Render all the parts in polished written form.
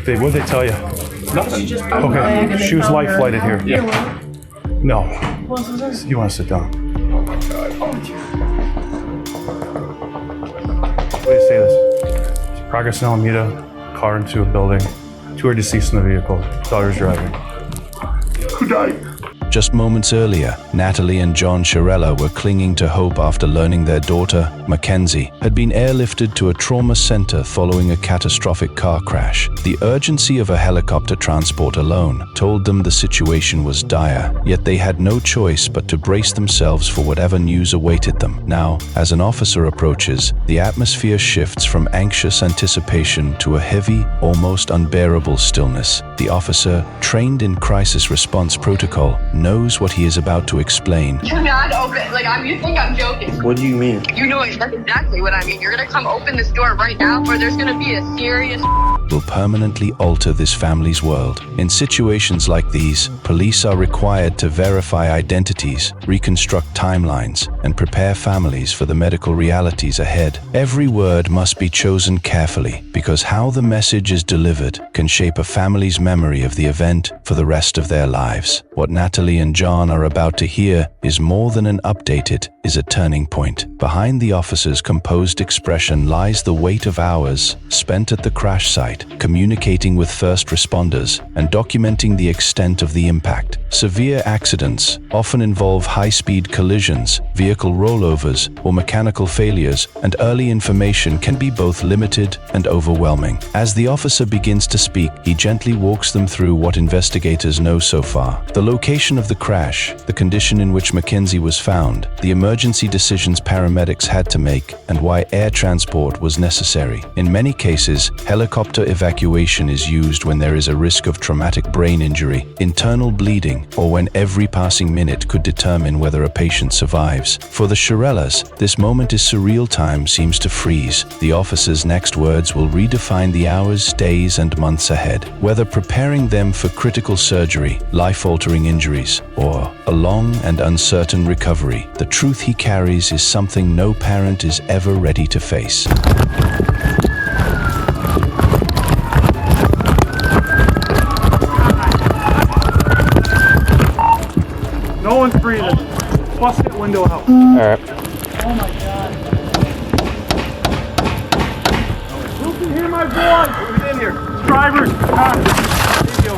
Babe, what'd they tell you? Okay, she was life flighted here. Yeah. No. You want to sit down? Oh my God. What do you say this? Progress in Alameda, car into a building. 2 are deceased in the vehicle. Daughter's driving. Who died? Just moments earlier, Natalie and John Shirilla were clinging to hope after learning their daughter, Mackenzie, had been airlifted to a trauma center following a catastrophic car crash. The urgency of a helicopter transport alone told them the situation was dire, yet they had no choice but to brace themselves for whatever news awaited them. Now, as an officer approaches, the atmosphere shifts from anxious anticipation to a heavy, almost unbearable stillness. The officer, trained in crisis response protocol, knows what he is about to explain. You're not open. You think I'm joking. What do you mean? You know that's exactly what I mean. You're gonna come open this door right now, or there's gonna be a serious will permanently alter this family's world. In situations like these, police are required to verify identities, reconstruct timelines, and prepare families for the medical realities ahead. Every word must be chosen carefully, because how the message is delivered can shape a family's memory of the event for the rest of their lives. What Natalie and John are about to hear is more than an update, it is a turning point. Behind the officer's composed expression lies the weight of hours spent at the crash site, communicating with first responders and documenting the extent of the impact. Severe accidents often involve high-speed collisions, vehicle rollovers, or mechanical failures, and early information can be both limited and overwhelming. As the officer begins to speak, he gently walks them through what investigators know so far: the location of the crash, the condition in which Mackenzie was found, the emergency decisions paramedics had to make, and why air transport was necessary. In many cases, helicopter evacuation is used when there is a risk of traumatic brain injury, internal bleeding, or when every passing minute could determine whether a patient survives. For the Shirillas, this moment is surreal. Time seems to freeze. The officer's next words will redefine the hours, days, and months ahead, whether preparing them for critical surgery, life-altering injuries, or a long and uncertain recovery. The truth he carries is something no parent is ever ready to face. No one's breathing. Bust that window out. Alright. Oh my God. Who can hear my voice? Who's in here? Drivers.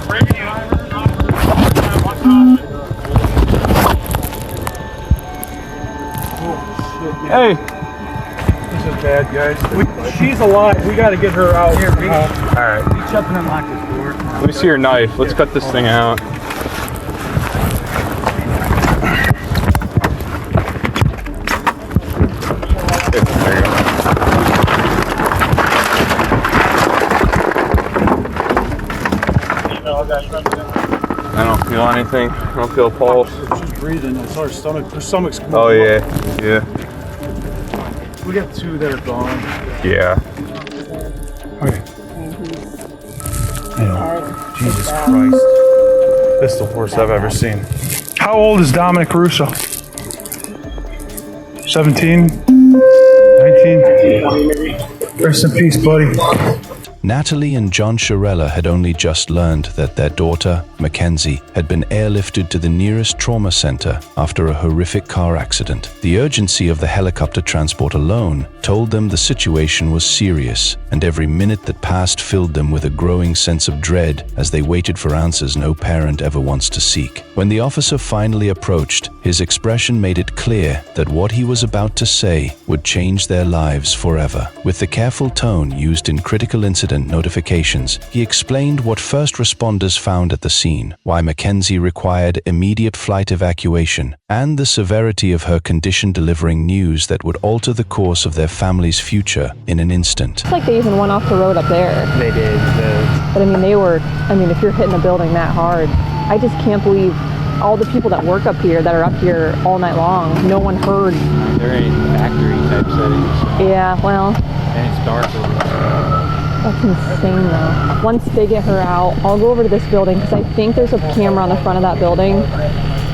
Radio. Hey. This is bad, guys. She's alive. We gotta get her out. Here, Alright. reach up and unlock this door. Let me see your knife. Let's cut this thing out. There you go. I don't feel anything. I don't feel a pulse. She's breathing. I saw her stomach. Her stomach's coming. Oh yeah, yeah. We got 2 that are gone. Yeah. Okay. Jesus Christ. This is the worst I've ever seen. How old is Dominic Russo? 17? 19? Rest in peace, buddy. Natalie and John Shirilla had only just learned that their daughter, Mackenzie, had been airlifted to the nearest trauma center after a horrific car accident. The urgency of the helicopter transport alone told them the situation was serious, and every minute that passed filled them with a growing sense of dread as they waited for answers no parent ever wants to seek. When the officer finally approached, his expression made it clear that what he was about to say would change their lives forever. With the careful tone used in critical incident notifications, he explained what first responders found at the scene, why Mackenzie required immediate flight evacuation, and the severity of her condition, delivering news that would alter the course of their family's future in an instant. It's like they even went off the road up there. They did. But if you're hitting a building that hard, I just can't believe all the people that work up here, that are up here all night long, no one heard. They're in factory type settings. Yeah, well. And it's dark over there. That's insane though. Once they get her out, I'll go over to this building because I think there's a camera on the front of that building.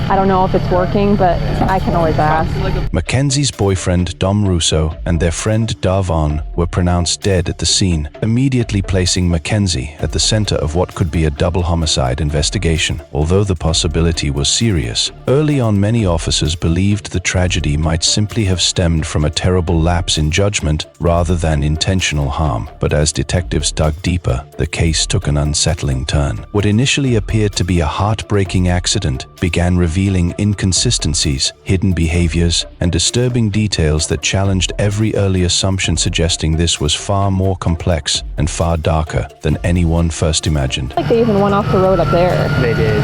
I don't know if it's working, but I can always ask. Mackenzie's boyfriend, Dom Russo, and their friend Davion were pronounced dead at the scene, immediately placing Mackenzie at the center of what could be a double homicide investigation. Although the possibility was serious, early on many officers believed the tragedy might simply have stemmed from a terrible lapse in judgment rather than intentional harm. But as detectives dug deeper, the case took an unsettling turn. What initially appeared to be a heartbreaking accident began revealing inconsistencies, hidden behaviors, and disturbing details that challenged every early assumption, suggesting this was far more complex and far darker than anyone first imagined. Like they even went off the road up there. They did.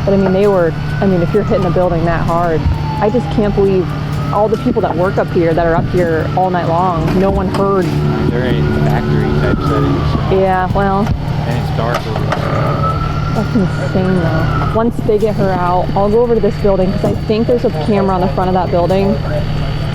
But I mean, if you're hitting a building that hard, I just can't believe all the people that work up here that are up here all night long. No one heard. They're in factory type settings. Yeah, well. And it's dark over there. That's insane though. Once they get her out, I'll go over to this building because I think there's a camera on the front of that building.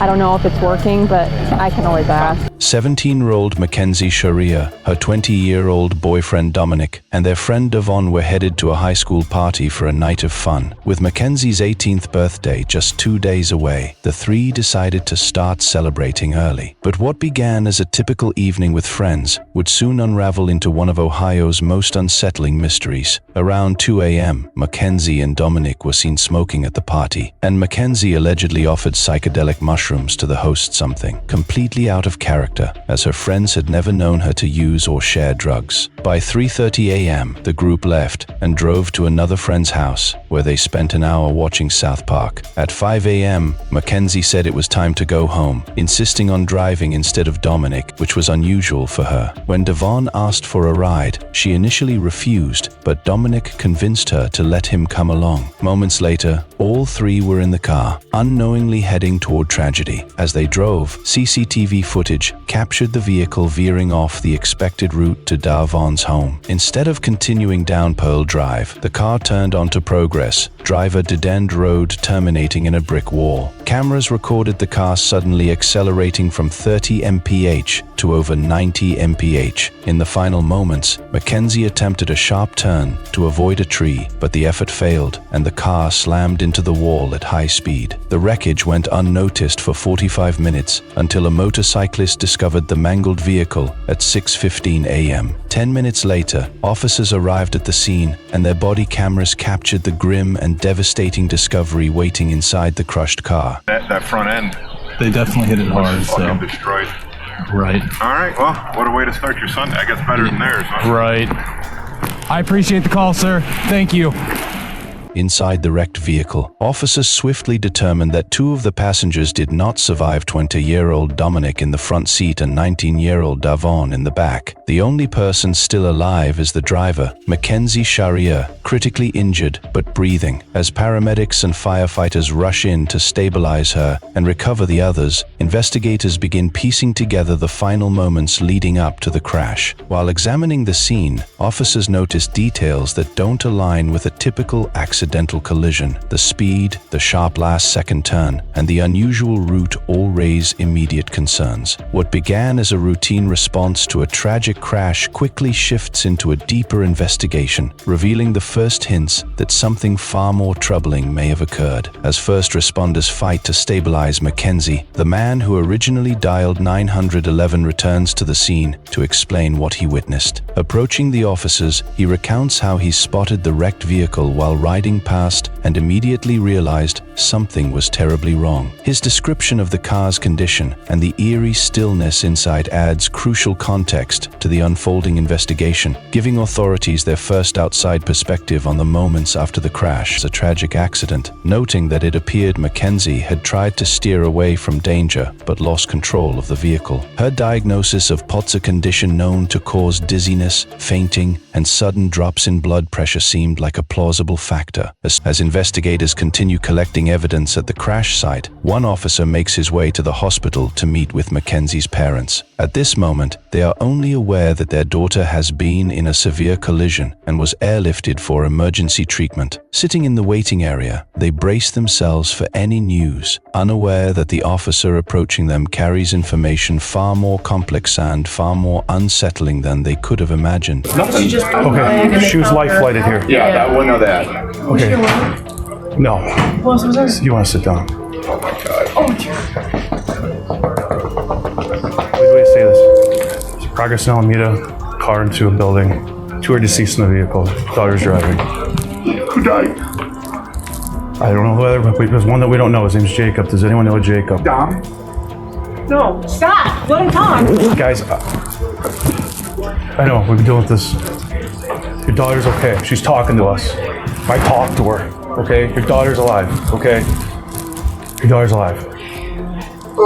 I don't know if it's working, but I can always ask. 17-year-old Mackenzie Shirilla, her 20-year-old boyfriend Dominic, and their friend Davion were headed to a high school party for a night of fun. With Mackenzie's 18th birthday just 2 days away, the three decided to start celebrating early. But what began as a typical evening with friends would soon unravel into one of Ohio's most unsettling mysteries. Around 2 a.m., Mackenzie and Dominic were seen smoking at the party, and Mackenzie allegedly offered psychedelic mushrooms to the host, something completely out of character, as her friends had never known her to use or share drugs. By 3:30 a.m., the group left and drove to another friend's house, where they spent an hour watching South Park. At 5 a.m., Mackenzie said it was time to go home, insisting on driving instead of Dominic, which was unusual for her. When Davion asked for a ride, she initially refused, but Dominic convinced her to let him come along. Moments later, all three were in the car, unknowingly heading toward tragedy. As they drove, CCTV footage captured the vehicle veering off the expected route to Davion's home. Instead of continuing down Pearl Drive, the car turned onto Progress, driver dead end road terminating in a brick wall. Cameras recorded the car suddenly accelerating from 30 mph to over 90 mph. In the final moments, Mackenzie attempted a sharp turn to avoid a tree, but the effort failed, and the car slammed into the wall at high speed. The wreckage went unnoticed for 45 minutes until a motorcyclist discovered the mangled vehicle at 6:15 a.m. 10 minutes later, officers arrived at the scene, and their body cameras captured the grim and devastating discovery waiting inside the crushed car. That front end. They definitely hit it hard, so. Fucking destroyed. Right. All right, well, what a way to start your Sunday. I guess better than theirs, huh? Right. I appreciate the call, sir. Thank you. Inside the wrecked vehicle, officers swiftly determined that two of the passengers did not survive: 20-year-old Dominic in the front seat and 19-year-old Davion in the back. The only person still alive is the driver, Mackenzie Shirilla, critically injured but breathing. As paramedics and firefighters rush in to stabilize her and recover the others, investigators begin piecing together the final moments leading up to the crash. While examining the scene, officers notice details that don't align with a typical accidental collision. The speed, the sharp last-second turn, and the unusual route all raise immediate concerns. What began as a routine response to a tragic crash quickly shifts into a deeper investigation, revealing the first hints that something far more troubling may have occurred. As first responders fight to stabilize Mackenzie, the man who originally dialed 911 returns to the scene to explain what he witnessed. Approaching the officers, he recounts how he spotted the wrecked vehicle while riding past and immediately realized something was terribly wrong. His description of the car's condition and the eerie stillness inside adds crucial context to the unfolding investigation, giving authorities their first outside perspective on the moments after the crash. It's a tragic accident, noting that it appeared Mackenzie had tried to steer away from danger but lost control of the vehicle. Her diagnosis of POTS, a condition known to cause dizziness, fainting, and sudden drops in blood pressure, seemed like a plausible factor. As investigators continue collecting evidence at the crash site, one officer makes his way to the hospital to meet with Mackenzie's parents. At this moment, they are only aware that their daughter has been in a severe collision and was airlifted for emergency treatment. Sitting in the waiting area, they brace themselves for any news, unaware that the officer approaching them carries information far more complex and far more unsettling than they could have imagined. Okay, shoes life flighted here. Yeah, I wouldn't know that. Okay. No. Who else was there? You want to sit down? Oh my god. Oh dear. Wait, do you say this? There's a progress in Alameda, car into a building. 2 are deceased in the vehicle. Daughter's driving. Who died? I don't know who other, but there's one that we don't know. His name's Jacob. Does anyone know Jacob? Dom? No. Stop. Let him talk. Guys, I know, we've been dealing with this. Your daughter's okay. She's talking to us. I talked to her, okay? Your daughter's alive, okay? Your daughter's alive.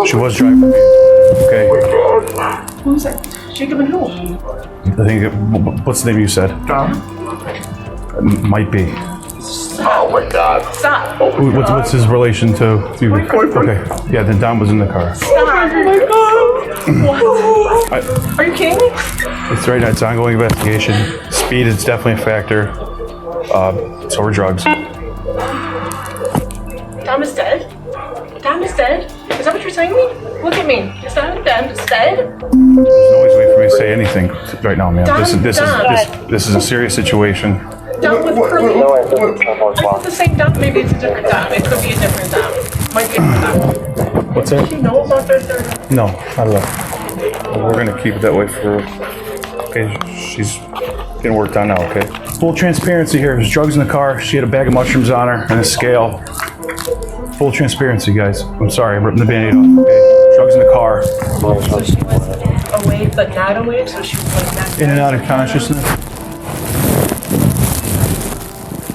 She was driving, okay? Who's that? Jacob and who? I think, what's the name you said? Dom? Might be. Oh my god. Stop. Oh my god. What's his relation to you? My boyfriend. Okay, yeah, then Dom was in the car. Stop. Oh my god. What? Are you kidding me? It's right now, it's an ongoing investigation. Speed is definitely a factor. So are drugs. Dom is dead? Dom is dead? Is that what you're saying to me? Look at me. Is Dom is dead? There's no always way for me to say anything right now, man. Dom, This is a serious situation. Dom with curly. I think the same Dom. Maybe it's a different Dom. It could be a different Dom. Might be a different Dom. What's that? Do you know about their third? No, not at all. We're gonna keep it that way for. Okay, she's getting worked on now. Okay. Full transparency here. There's drugs in the car. She had a bag of mushrooms on her and a scale. Full transparency, guys. I'm sorry, I'm ripping the Band-Aid off. Okay. Drugs in the car. So she was awake, but not awake. So she was like that. In and out of consciousness.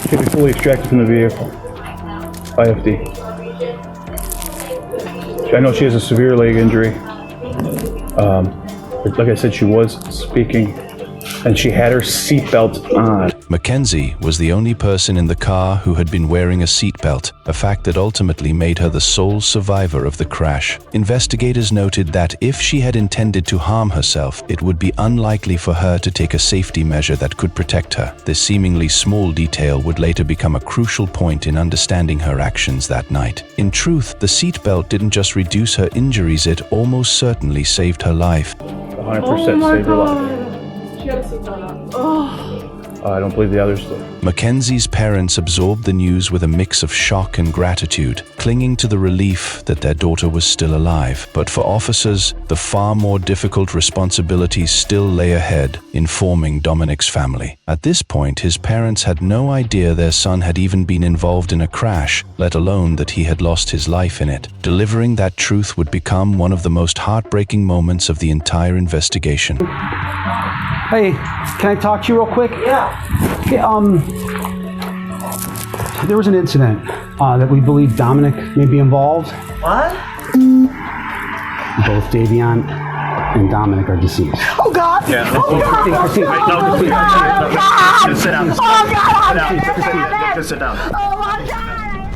She'll be fully extracted from the vehicle. IFD. I know she has a severe leg injury. Like I said, she was speaking, and she had her seatbelt on. Mackenzie was the only person in the car who had been wearing a seatbelt, a fact that ultimately made her the sole survivor of the crash. Investigators noted that if she had intended to harm herself, it would be unlikely for her to take a safety measure that could protect her. This seemingly small detail would later become a crucial point in understanding her actions that night. In truth, the seatbelt didn't just reduce her injuries, it almost certainly saved her life. 100% saved her life. She had a seatbelt on. Oh. I don't believe the others do. Mackenzie's parents absorbed the news with a mix of shock and gratitude, clinging to the relief that their daughter was still alive. But for officers, the far more difficult responsibilities still lay ahead, informing Dominic's family. At this point, his parents had no idea their son had even been involved in a crash, let alone that he had lost his life in it. Delivering that truth would become one of the most heartbreaking moments of the entire investigation. Hey, can I talk to you real quick? Yeah. There was an incident that we believe Dominic may be involved. What? Both Davion and Dominic are deceased. Oh God! Yeah. Oh God! Christine. Oh God! Just sit down. Oh God! Just sit down. Oh my God!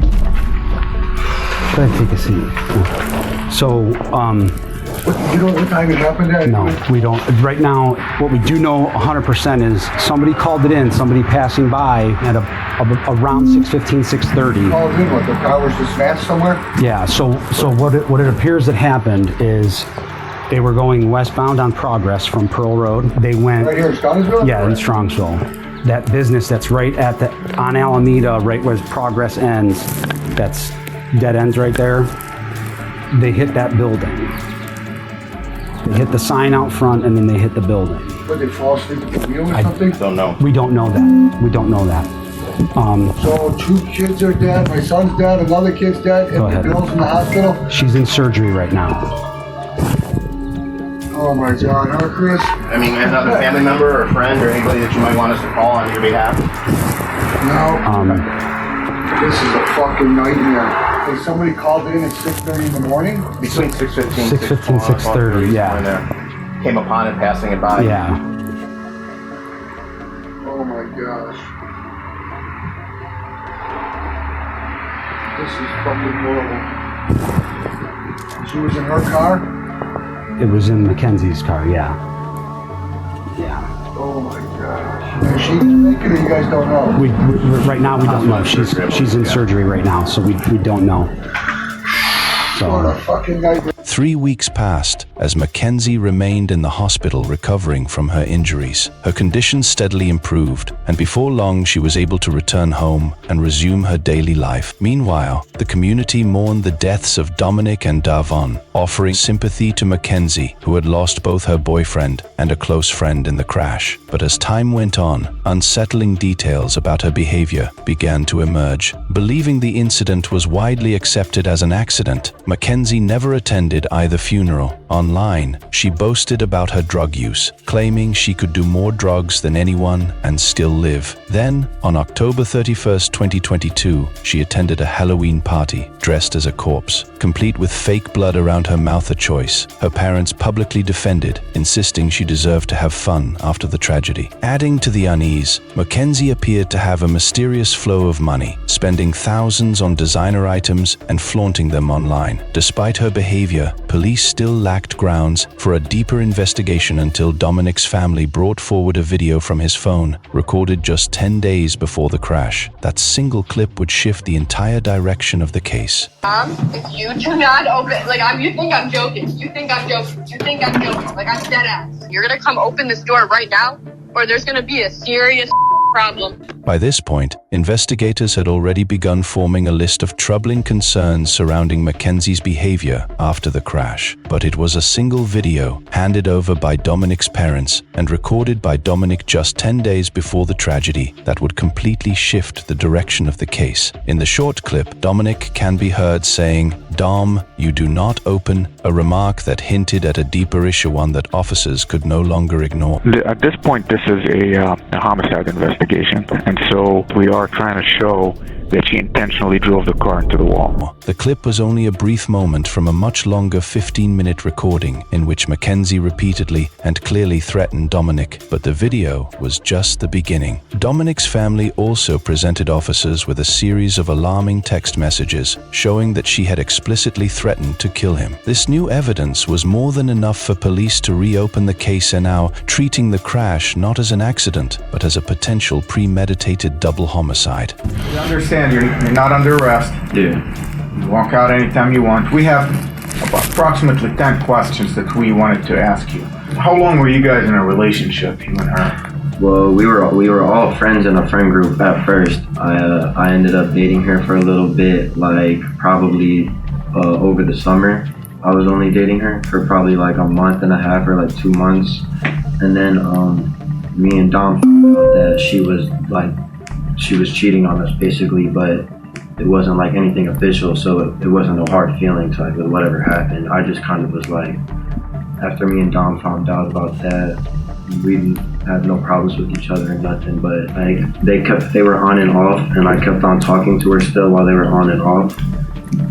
Go ahead, take a seat. So, You know what time it happened at? no, we don't. Right now, what we do know 100% is somebody called it in, somebody passing by at around 6:15, 6:30. Oh, good one. The car was just smashed somewhere? Yeah, so what it appears that happened is they were going westbound on Progress from Pearl Road. They went... Right here in Strongsville? Yeah, in Strongsville. That business that's right on Alameda, right where Progress ends, that's dead ends right there. They hit that building. They hit the sign out front and then they hit the building. Would they fall asleep at the wheel or something? Don't know. We don't know that. We don't know that. So 2 kids are dead, my son's dead, another kid's dead, Go and ahead. the girl's in the hospital? She's in surgery right now. Oh my God, huh, Chris? I mean, as a family member or a friend or anybody that you might want us to call on your behalf? No. This is a fucking nightmare. Hey, somebody called in at 6:30 in the morning? Between 6:15 6:15, 6:30, yeah. Came upon it, passing it by. Yeah. Oh my gosh. This is fucking horrible. She was in her car? It was in Mackenzie's car, yeah. Yeah. Oh my gosh. Is she making it? You guys don't know? We right now we don't know. She's in surgery right now, so we don't know. What a fucking nightmare. 3 3 weeks passed as Mackenzie remained in the hospital recovering from her injuries. Her condition steadily improved, and before long she was able to return home and resume her daily life. Meanwhile, the community mourned the deaths of Dominic and Davion, offering sympathy to Mackenzie, who had lost both her boyfriend and a close friend in the crash. But as time went on, unsettling details about her behavior began to emerge. Believing the incident was widely accepted as an accident, Mackenzie never attended either funeral. Online, she boasted about her drug use, claiming she could do more drugs than anyone and still live. Then, on October 31st, 2022, she attended a Halloween party, dressed as a corpse, complete with fake blood around her mouth a choice. Her parents publicly defended, insisting she deserved to have fun after the tragedy. Adding to the unease, Mackenzie appeared to have a mysterious flow of money, spending thousands on designer items and flaunting them online. Despite her behavior, police still lacked grounds for a deeper investigation until Dominic's family brought forward a video from his phone, recorded just 10 days before the crash. That single clip would shift the entire direction of the case. If you do not open, you think I'm joking. You think I'm joking. Like, I'm dead ass. You're gonna come open this door right now, or there's gonna be a serious problem. By this point, investigators had already begun forming a list of troubling concerns surrounding Mackenzie's behavior after the crash. But it was a single video handed over by Dominic's parents and recorded by Dominic just 10 days before the tragedy that would completely shift the direction of the case. In the short clip, Dominic can be heard saying, "Dom, you do not open," a remark that hinted at a deeper issue, one that officers could no longer ignore. At this point, this is a homicide investigation, and so we are trying to show that she intentionally drove the car into the wall. The clip was only a brief moment from a much longer 15-minute recording in which Mackenzie repeatedly and clearly threatened Dominic, but the video was just the beginning. Dominic's family also presented officers with a series of alarming text messages showing that she had explicitly threatened to kill him. This new evidence was more than enough for police to reopen the case and now treating the crash not as an accident, but as a potential premeditated double homicide. You understand, you're not under arrest. Yeah. You walk out anytime you want. We have approximately 10 questions that we wanted to ask you. How long were you guys in a relationship, you and her? Well, we were all friends in a friend group at first. I ended up dating her for a little bit, probably over the summer. I was only dating her for probably a month and a half or 2 months. And then me and Dom found out that she was cheating on us basically, but it wasn't anything official, so it wasn't no hard feelings with whatever happened. I just kind of was after me and Dom found out about that, we had no problems with each other or nothing, but they were on and off, and I kept on talking to her still while they were on and off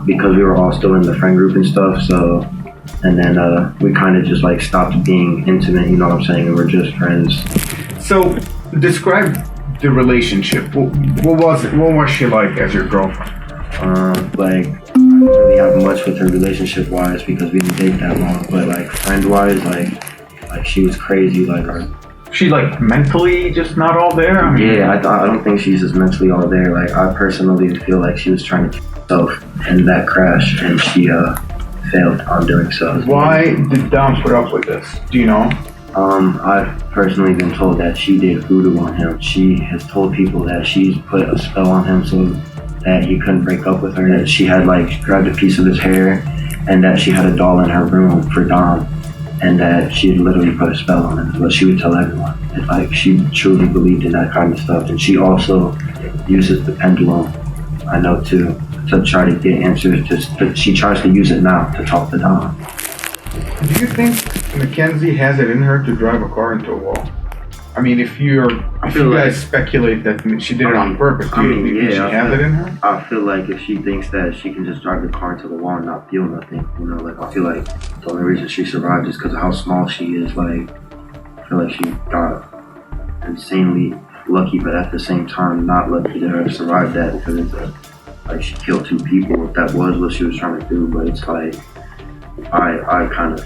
because we were all still in the friend group and stuff. So, and then we kind of just stopped being intimate, you know what I'm saying? We were just friends. So describe the relationship. What was she like as your girlfriend? I didn't really have much with her relationship-wise because we didn't date that long, but friend-wise, she was crazy. She mentally just not all there? I mean, yeah, I don't think she's just mentally all there. I personally feel like she was trying to kill herself in that crash, and she failed on doing so. Why did Dom put up with this? Do you know? I've personally been told that she did voodoo on him. She has told people that she's put a spell on him so that he couldn't break up with her, that she had grabbed a piece of his hair, and that she had a doll in her room for Dom, and that she had literally put a spell on him, is what she would tell everyone. She truly believed in that kind of stuff, and she also uses the pendulum, I know too, to try to get answers. She tries to use it now to talk to Dom. Do you think Mackenzie has it in her to drive a car into a wall? I mean, if you guys speculate that she did it on purpose, do you think she has it in her? I feel like if she thinks that she can just drive the car into the wall and not feel nothing, I feel like the only reason she survived is because of how small she is. I feel like she got insanely lucky, but at the same time, not lucky to have survived that because it's she killed 2 people. If that was what she was trying to do, but it's I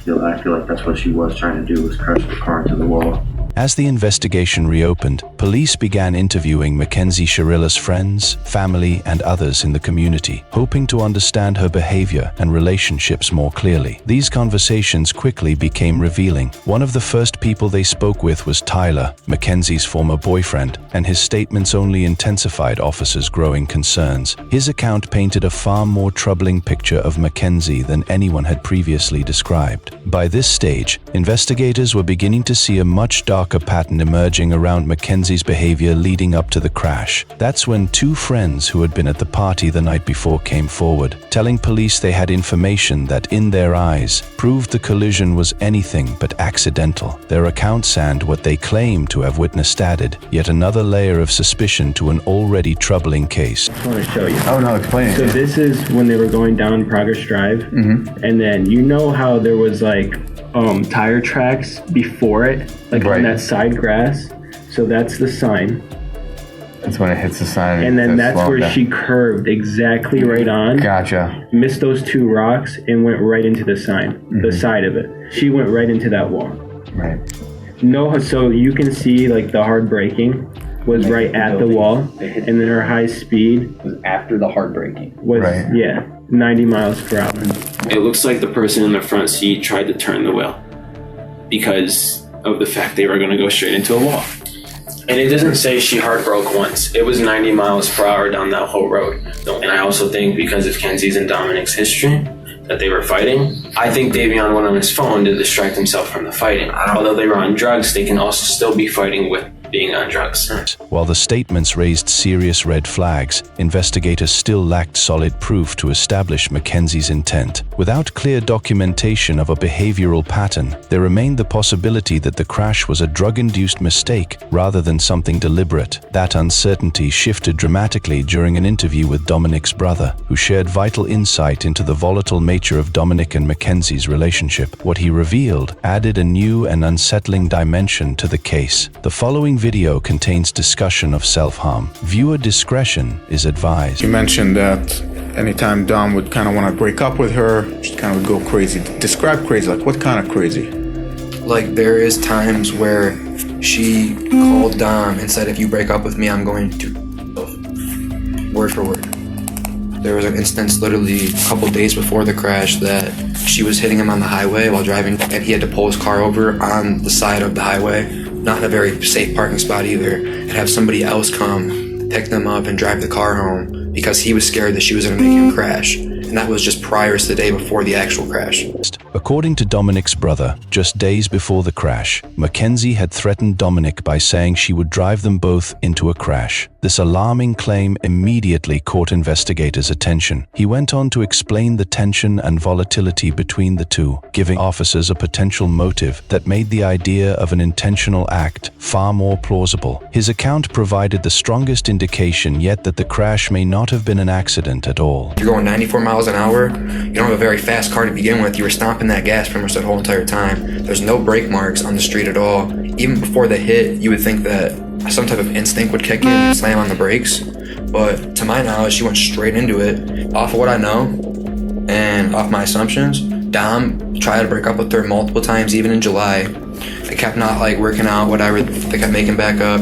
feel like that's what she was trying to do, was crash the car into the wall. As the investigation reopened, police began interviewing Mackenzie Shirilla's friends, family, and others in the community, hoping to understand her behavior and relationships more clearly. These conversations quickly became revealing. One of the first people they spoke with was Tyler, Mackenzie's former boyfriend, and his statements only intensified officers' growing concerns. His account painted a far more troubling picture of Mackenzie than anyone had previously described. By this stage, investigators were beginning to see a much darker pattern emerging around Mackenzie's behavior leading up to the crash. That's when two friends who had been at the party the night before came forward, telling police they had information that, in their eyes, proved the collision was anything but accidental. Their accounts and what they claimed to have witnessed added yet another layer of suspicion to an already troubling case. I want to show you. Oh no, explain it. So this is when they were going down Progress Drive, and then you know how there was like tire tracks before it, like on that side grass. So that's the sign. That's when it hits the sign. And then that's where she curved exactly right on. Gotcha. Missed those two rocks and went right into the sign, the side of it. She went right into that wall. Right. No, so you can see like the hard braking was right at the wall, and then her high speed was after the hard braking. Was 90 miles per hour. It looks like the person in the front seat tried to turn the wheel because of the fact they were going to go straight into a wall. And it doesn't say she hard broke once. It was 90 miles per hour down that whole road. And I also think because of Kenzie's and Dominic's history, that they were fighting. I think Davion went on his phone to distract himself from the fighting. Although they were on drugs, they can also still be fighting with being on drugs. While the statements raised serious red flags, investigators still lacked solid proof to establish Mackenzie's intent. Without clear documentation of a behavioral pattern, there remained the possibility that the crash was a drug-induced mistake rather than something deliberate. That uncertainty shifted dramatically during an interview with Dominic's brother, who shared vital insight into the volatile nature of Dominic and Mackenzie's relationship. What he revealed added a new and unsettling dimension to the case. The following video contains discussion of self-harm. Viewer discretion is advised. You mentioned that anytime Dom would kind of want to break up with her, she kind of would go crazy. Describe crazy, like what kind of crazy? Like there is times where she called Dom and said, if you break up with me, I'm going to, word for word. There was an instance literally a couple days before the crash that she was hitting him on the highway while driving, and he had to pull his car over on the side of the highway, not in a very safe parking spot either, and have somebody else come pick them up and drive the car home because he was scared that she was going to make him crash. And that was just prior to the day before the actual crash. According to Dominic's brother, just days before the crash, Mackenzie had threatened Dominic by saying she would drive them both into a crash. This alarming claim immediately caught investigators' attention. He went on to explain the tension and volatility between the two, giving officers a potential motive that made the idea of an intentional act far more plausible. His account provided the strongest indication yet that the crash may not have been an accident at all. You're going 94 miles an hour, you don't have a very fast car to begin with, you were stomping that gas pretty much that whole entire time. There's no brake marks on the street at all. Even before the hit, you would think that some type of instinct would kick in and slam on the brakes, but to my knowledge, she went straight into it. Off of what I know, and off my assumptions, Dom tried to break up with her multiple times, even in July. They kept not like working out, whatever, they kept making back up.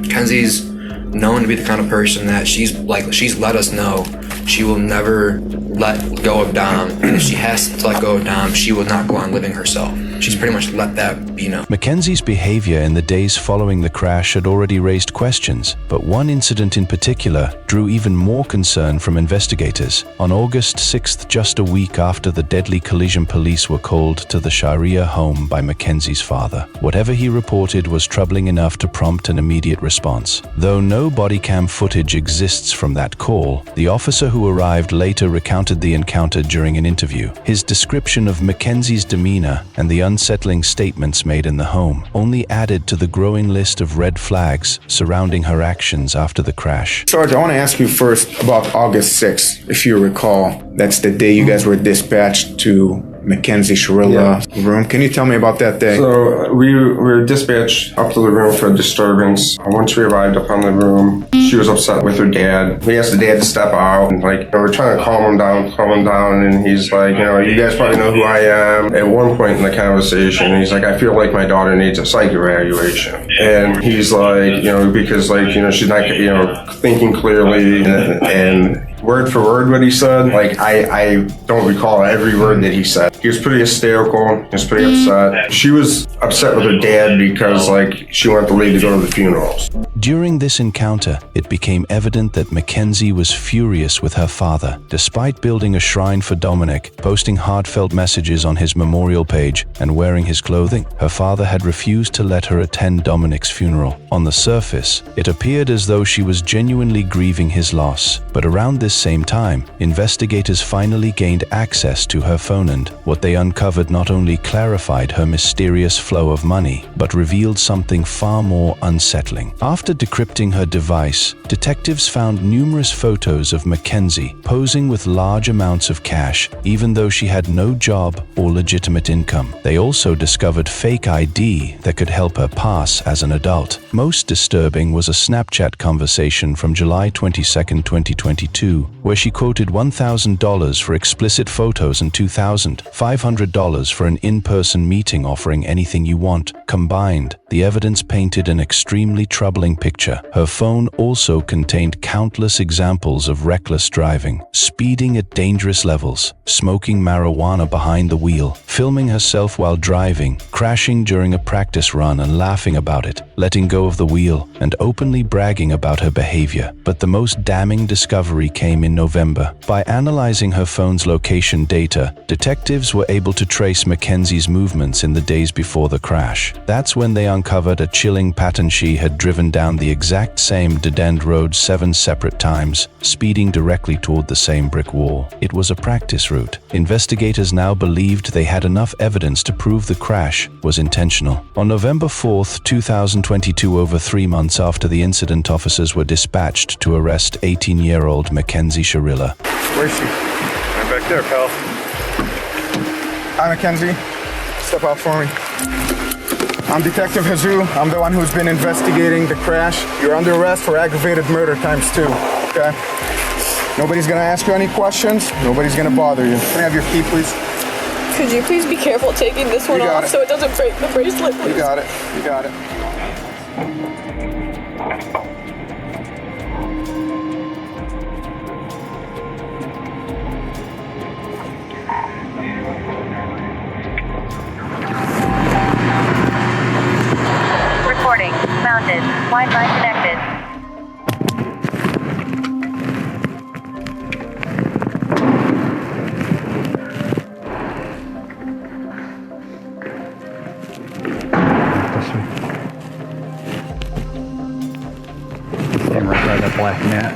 Kenzie's known to be the kind of person that she's let us know she will never let go of Dom, and if she has to let go of Dom, she will not go on living herself. She's pretty much let that be known. Mackenzie's behavior in the days following the crash had already raised questions, but one incident in particular drew even more concern from investigators. On August 6th, just a week after the deadly collision, police were called to the Shirilla home by Mackenzie's father. Whatever he reported was troubling enough to prompt an immediate response. Though no body cam footage exists from that call, the officer who arrived later recounted the encounter during an interview. His description of Mackenzie's demeanor and the unsettling statements made in the home only added to the growing list of red flags surrounding her actions after the crash. Sarge, I want to ask you first about August 6th. If you recall, that's the day you guys were dispatched to Mackenzie Shirilla room. Can you tell me about that day? So we were dispatched up to the room for a disturbance. Once we arrived up on the room, she was upset with her dad. We asked the dad to step out, and we're trying to calm him down, and he's like, you guys probably know who I am. At one point in the conversation, he's like, I feel like my daughter needs a psych evaluation. And he's like, because she's not, thinking clearly, and word for word what he said, I don't recall every word that he said. He was pretty hysterical. He was pretty upset. She was upset with her dad because, she wanted the lady to go to the funerals. During this encounter, it became evident that Mackenzie was furious with her father. Despite building a shrine for Dominic, posting heartfelt messages on his memorial page, and wearing his clothing, her father had refused to let her attend Dominic's funeral. On the surface, it appeared as though she was genuinely grieving his loss. But around this same time, investigators finally gained access to her phone, and what they uncovered not only clarified her mysterious flow of money, but revealed something far more unsettling. After decrypting her device, detectives found numerous photos of Mackenzie posing with large amounts of cash, even though she had no job or legitimate income. They also discovered fake ID that could help her pass as an adult. Most disturbing was a Snapchat conversation from July 22, 2022, where she quoted $1,000 for explicit photos and $2,500 for an in-person meeting offering anything you want. Combined, the evidence painted an extremely troubling picture. Her phone also contained countless examples of reckless driving, speeding at dangerous levels, smoking marijuana behind the wheel, filming herself while driving, crashing during a practice run and laughing about it, letting go of the wheel, and openly bragging about her behavior. But the most damning discovery came in November. By analyzing her phone's location data, detectives were able to trace Mackenzie's movements in the days before the crash. That's when they uncovered a chilling pattern. She had driven down the exact same dead-end road 7 separate times, speeding directly toward the same brick wall. It was a practice route. Investigators now believed they had enough evidence to prove the crash was intentional. On November 4th, 2022, over 3 months after the incident, officers were dispatched to arrest 18-year-old Mackenzie Shirilla. Where's she? Right back there, pal. Hi, Mackenzie. Step out for me. I'm Detective Jesus. I'm the one who's been investigating the crash. You're under arrest for aggravated murder ×2, okay? Nobody's gonna ask you any questions. Nobody's gonna bother you. Can I have your key, please? Could you please be careful taking this one off so it doesn't break the bracelet, please? You got it. You got it. Recording. Mounted. Wi-Fi connected. Stand right by that black mat.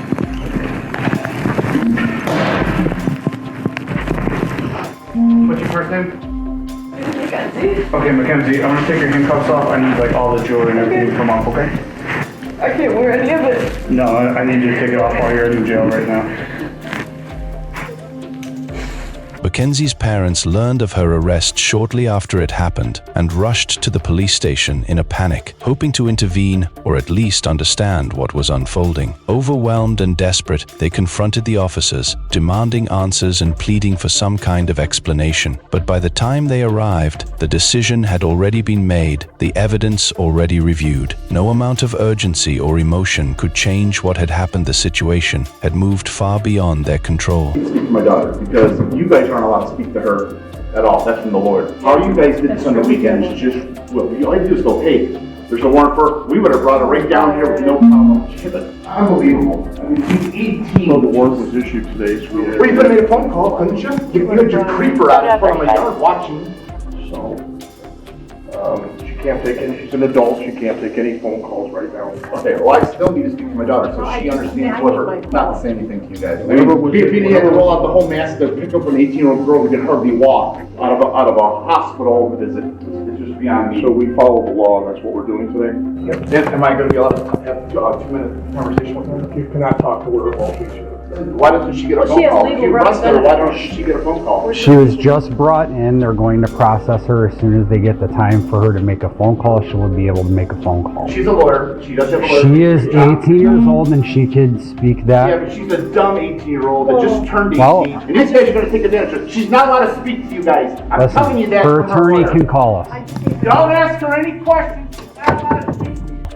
What's your first name? Mackenzie. Okay, Mackenzie, I'm gonna take your handcuffs off. I need all the jewelry and everything to come off, okay? I can't wear any of it. No, I need you to take it off while you're in jail right now. Mackenzie's parents learned of her arrest shortly after it happened and rushed to the police station in a panic, hoping to intervene or at least understand what was unfolding. Overwhelmed and desperate, they confronted the officers, demanding answers and pleading for some kind of explanation. But by the time they arrived, the decision had already been made, the evidence already reviewed. No amount of urgency or emotion could change what had happened. The situation had moved far beyond their control. Speak to my daughter, because you guys aren't allowed to speak to her at all. That's from the Lord. How you guys did this on the weekend is just, well, all you do is go, hey, there's a warrant for her. We would have brought her right down here with no problem. Unbelievable. I mean, he's 18. So the warrant was issued today, so Well, you could have made a phone call, couldn't you? You had your creeper out in front of my yard watching. So, she can't take any, she's an adult, she can't take any phone calls right now. Okay, well, I still need to speak to my daughter so she understands what her, not to say anything to you guys. I Whatever was- mean, if he had to roll out the whole mask to pick up an 18-year-old girl who can hardly walk out of a hospital, it's just beyond me. So we follow the law, and that's what we're doing today? Am I going to be allowed to have a 2-minute conversation with her? You cannot talk to her while she's here. Why doesn't she get a phone she has call? legal If you arrested her, rights. why don't she get a phone call? She was just brought in. They're going to process her. As soon as they get the time for her to make a phone call, she will be able to make a phone call. She's a lawyer. She does have a lawyer. She is 18 years old and she could speak that. Yeah, but she's a dumb 18-year-old that just turned 18. Well- And these guys are going to take advantage of her. She's not allowed to speak to you guys. I'm telling you that. Her from attorney lawyer. can call us. Don't ask her any questions. She's not allowed to speak.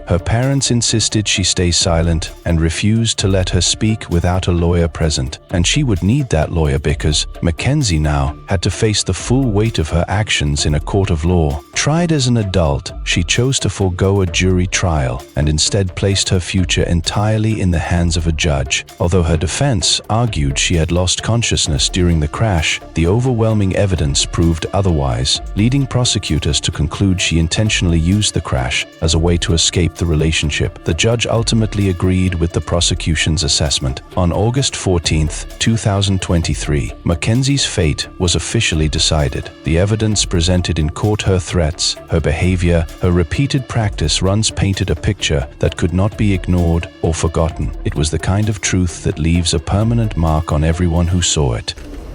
Her parents insisted she stay silent and refused to let her speak without a lawyer present, and she would need that lawyer because Mackenzie now had to face the full weight of her actions in a court of law. Tried as an adult, she chose to forego a jury trial and instead placed her future entirely in the hands of a judge. Although her defense argued she had lost consciousness during the crash, the overwhelming evidence proved otherwise, leading prosecutors to conclude she intentionally used the crash as a way to escape the relationship. The judge ultimately agreed with the prosecution's assessment. On August 14th, 2023, Mackenzie's fate was officially decided. The evidence presented in court, her threats, her behavior, her repeated practice runs painted a picture that could not be ignored or forgotten. It was the kind of truth that leaves a permanent mark on everyone who saw it.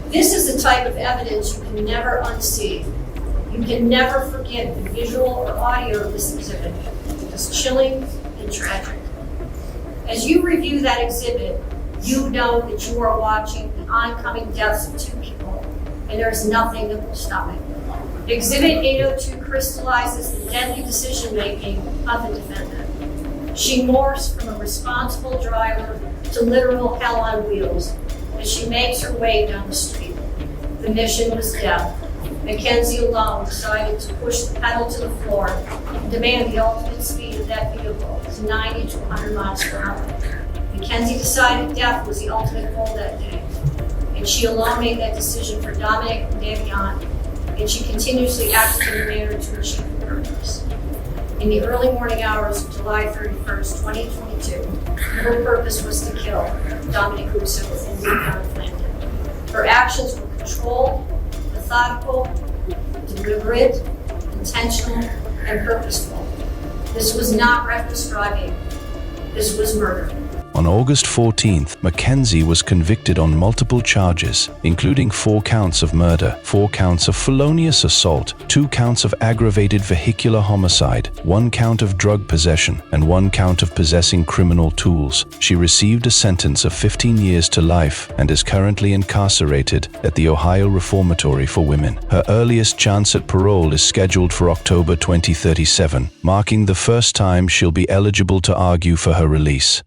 This is the type of evidence you can never unsee. You can never forget the visual or audio of this exhibit. It's chilling and tragic. As you review that exhibit, you know that you are watching the oncoming deaths of two people, and there is nothing that will stop it. Exhibit 802 crystallizes the deadly decision-making of the defendant. She morphs from a responsible driver to literal hell on wheels as she makes her way down the street. The mission was death. Mackenzie alone decided to push the pedal to the floor and demand the ultimate speed of that vehicle was 90 to 100 miles per hour. Mackenzie decided death was the ultimate goal that day, and she alone made that decision for Dominic and Davion, and she continuously acted in a manner to achieve her purpose. In the early morning hours of July 31st, 2022, her purpose was to kill Dominic Russo and Davion Flanagan. Her actions were controlled, methodical, deliberate, intentional, and purposeful. This was not reckless driving. This was murder. On August 14th, Mackenzie was convicted on multiple charges, including 4 counts of murder, 4 counts of felonious assault, 2 counts of aggravated vehicular homicide, 1 count of drug possession, and 1 count of possessing criminal tools. She received a sentence of 15 years to life and is currently incarcerated at the Ohio Reformatory for Women. Her earliest chance at parole is scheduled for October 2037, marking the first time she'll be eligible to argue for her release.